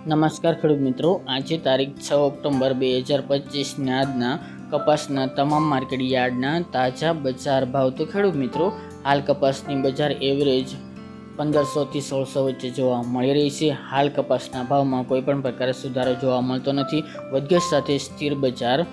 નમસ્કાર ખેડૂત મિત્રો, આજે તારીખ 6 ઓક્ટોબર 2025 આજના કપાસના તમામ માર્કેટ યાર્ડના તાજા બજાર ભાવ. તો ખેડૂત મિત્રો, હાલ કપાસની બજાર એવરેજ 1500 થી 1600 વચ્ચે જોવા મળી રહી છે. હાલ કપાસના ભાવમાં કોઈ પણ પ્રકારે સુધારો જોવા મળતો નથી. વધઘટ સાથે સ્થિર બજાર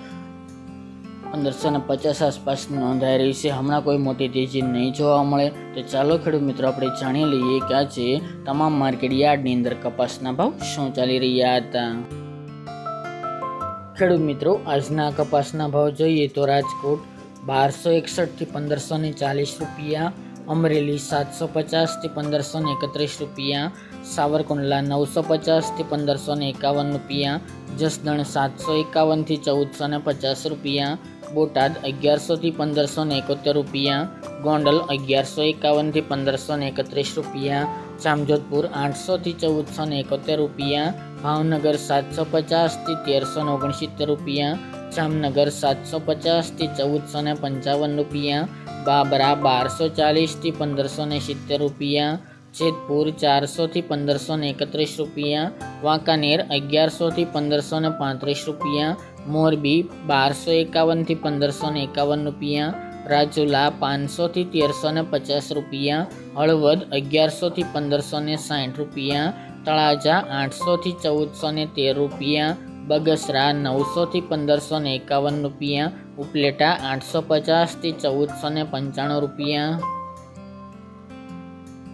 1550 આસપાસ નોંધાઈ રહી છે. હમણાં કોઈ મોટી તેજી નહીં જોવા મળે. તો ચાલો ખેડૂત મિત્રો, આપણે જાણી લઈએ કે આજે તમામ માર્કેટ યાર્ડની અંદર કપાસના ભાવ શું ચાલી રહ્યા હતા. ખેડૂત મિત્રો, આજના કપાસના ભાવ જોઈએ તો રાજકોટ 1261 થી 1540 રૂપિયા, અમરેલી 750 થી 1531 રૂપિયા, સાવરકુંડલા 950 થી 1551 રૂપિયા, જસદણ 751 થી 1450 રૂપિયા, બોટાદ 1100 થી 1571 રૂપિયા, ગોંડલ 1151 થી 1531 રૂપિયા, જામજોધપુર 800 થી 1471 રૂપિયા, ભાવનગર 750 થી 1369 રૂપિયા, જામનગર 750 થી 1455 રૂપિયા, બાબરા 1240 થી 1570 રૂપિયા, જેતપુર 400 થી 1531 રૂપિયા, વાંકાનેર 1100 થી 1535 રૂપિયા, મોરબી 1251 થી 1551 રૂપિયા, રાજુલા 500 થી 1350 રૂપિયા, હળવદ 1100 થી 1560 રૂપિયા, તળાજા 800 થી 1413 રૂપિયા, બગસરા 900 થી 1551 રૂપિયા, ઉપલેટા 850 થી 1495 રૂપિયા.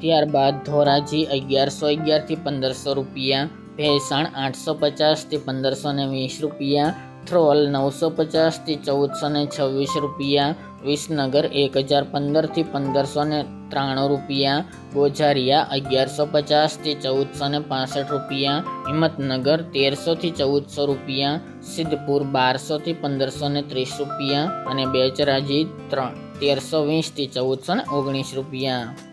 ત્યારબાદ ધોરાજી 1111 થી 1500 રૂપિયા, ભેસાણ 850 થી 1520 રૂપિયા, થ્રોલ 950 થી 1426 રૂપિયા, વિસનગર 1015 થી 1593 રૂપિયા, ગોઝારિયા 1150 થી 1465 રૂપિયા, હિંમતનગર 1300 થી 1400 રૂપિયા, સિદ્ધપુર 1200 થી 1530 રૂપિયા અને બેચરાજી 1320 થી 1419 રૂપિયા.